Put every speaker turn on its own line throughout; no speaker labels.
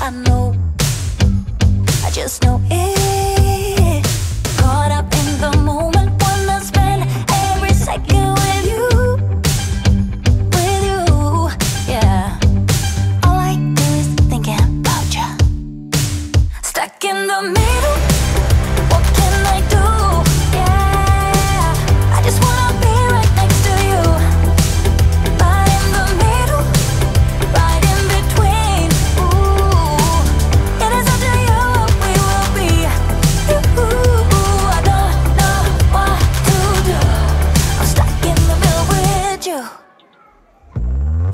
I know, I just know it. Caught up in the moment, wanna spend every second with you, yeah. All I do is thinking about you. Stuck in the middle, what can I do? Yeah, I just wanna be right next to you. Right in the middle, right in between. Ooh, it is up to you what we will be. Ooh, I don't know what to do. I'm stuck in the middle with you.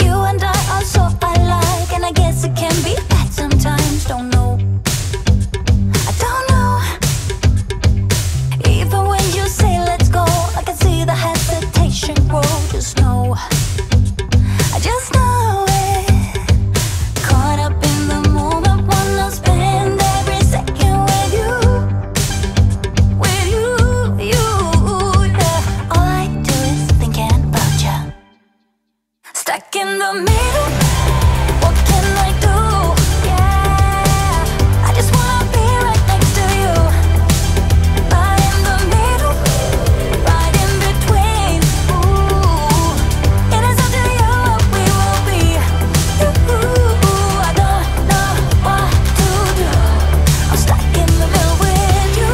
You and I are so alike, and I guess it can be bad sometimes. Don't know, I don't know. Even when you say let's go, I can see the hesitation grow. Just know, I just know it. Caught up in the moment, wanna spend every second with you, yeah. All I do is thinking about you. Stuck in the middle, what can I do? Yeah, I just wanna be right next to you. Right in the middle, right in between. Ooh, it is up to you what we will be. Ooh, I don't know what to do. I'm stuck in the middle with you.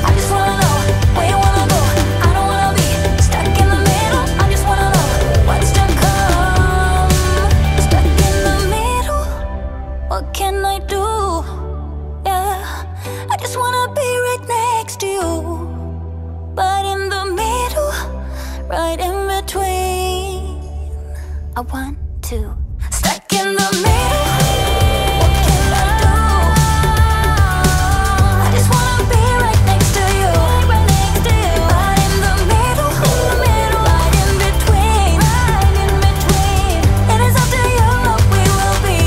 I just wanna know where you wanna go. I don't wanna be stuck in the middle. I just wanna know what's to come. Stuck in the middle, what can I do? Yeah, I just wanna be right next to you. But in the middle, right in between, I want to. Stuck in the middle, what can I do? I just wanna be right next to you. Right next to you. Right in the middle, right in between, it is up to you what we will be.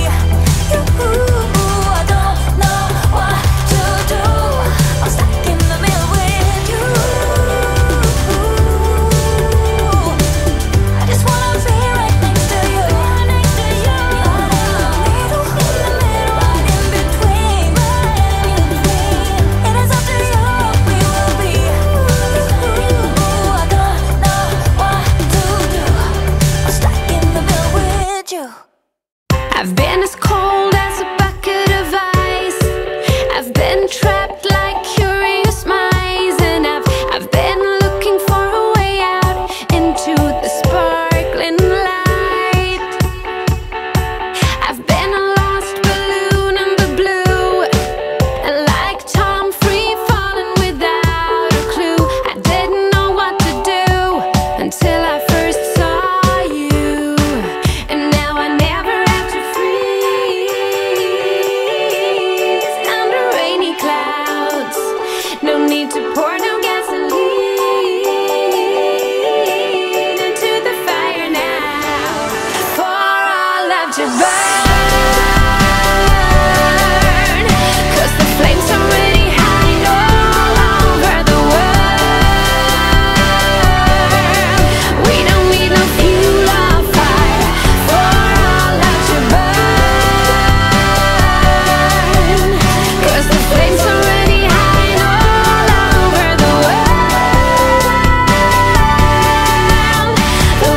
Ooh, I don't know what to do. I'm stuck in the middle with you. I just wanna be right next to you. Right next to you. Right in the middle, right in between, it is up to you what we will be. Ooh, I don't know what to do. I'm stuck in the middle with you.
I've been as cold as a bucket of ice. I've been trapped like curious mice, and I've been looking for a way out into the sparkling light. I've been a lost balloon in the blue, and like Tom, free falling without a clue. I didn't know what to do until I first saw you, and now I never have to freeze under rainy clouds. No need to pour no gasoline into the fire now, for our love to burn. 'Cause the flames are really high all over the world. We don't need no fuel or fire for our love to burn. 'Cause the flames are really high all over the world. The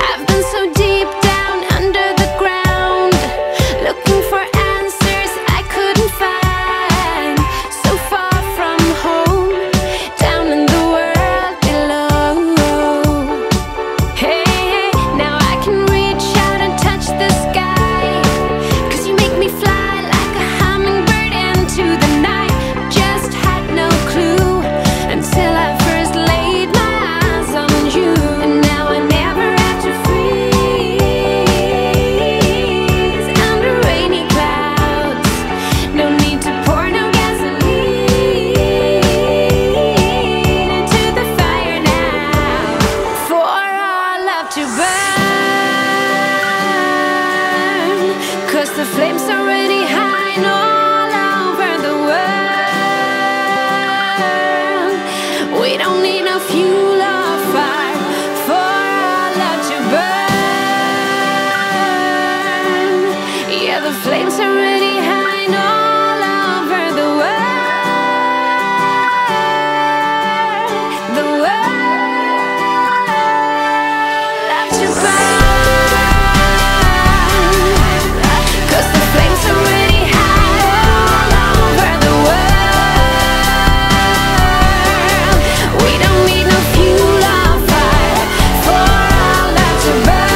I've been so deep down under the ground, looking for answers I couldn't find. So far from home, down in the world below. Hey, now I can reach out and touch the sky, 'cause you make me fly like a hummingbird into the night. Just had no clue until I first laid my eyes on you, and now I never have to freeze under rainy clouds. No need to pour no gasoline into the fire now, for our love to burn. 'Cause the flames are really high all over the world. the flames are really high and all over the world. The world loves to burn, 'cause the flames are really high all over the world. We don't need no fuel or fire for our love to burn,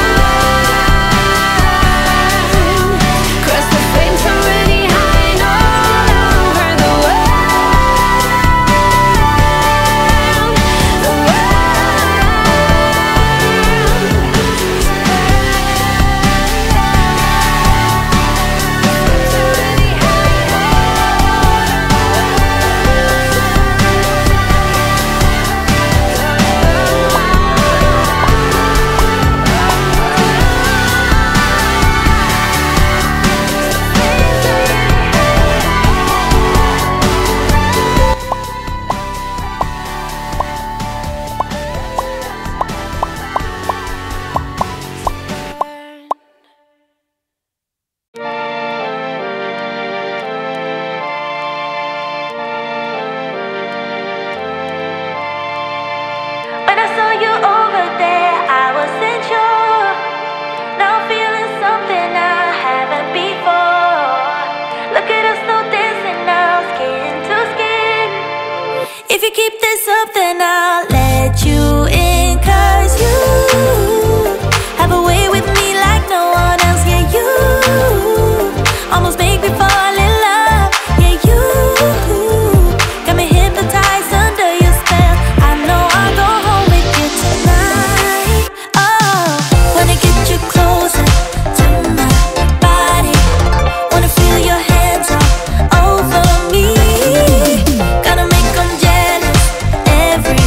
'cause the flames are really high and all over the world. The
When I saw you over there, I wasn't sure. Now I'm feeling something I haven't before. Look at us now dancing now, skin to skin. If you keep this up, then I'll let you in, 'cause you have a way with me like no one else. Yeah, you almost make me fall in love. Yeah, you got me hypnotized under your spell. I know I'll go home with you tonight. Oh, wanna get you closer to my body. Wanna feel your hands all over me. Gonna make 'em jealous every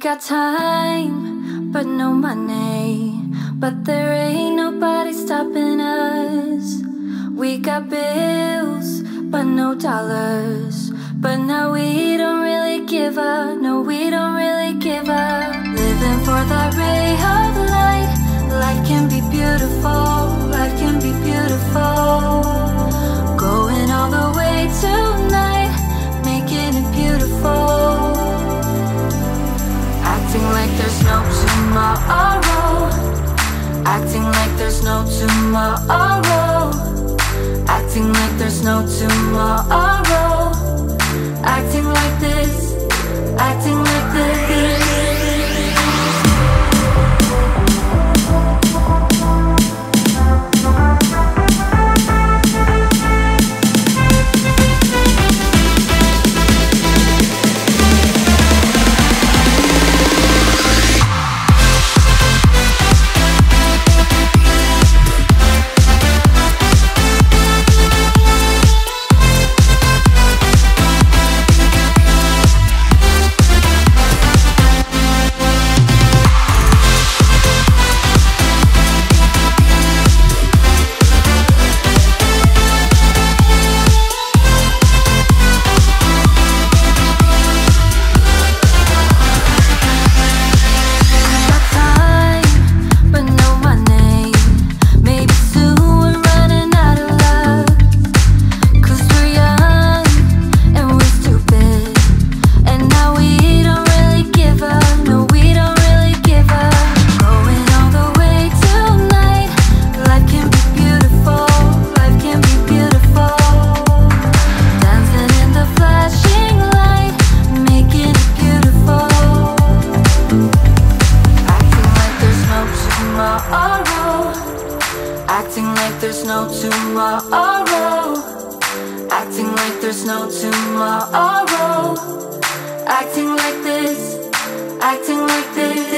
got time, but no money. But there ain't nobody stopping us. We got bills, but no dollars. But now we don't really give up. No, we don't really give up. Living for that ray of light. Life can be beautiful. Life can be beautiful. Going all the way tonight, making it beautiful. Acting like there's no tomorrow. Acting like there's no tomorrow. Acting like there's no tomorrow. Acting like this. Acting like this. Acting like this, acting like this.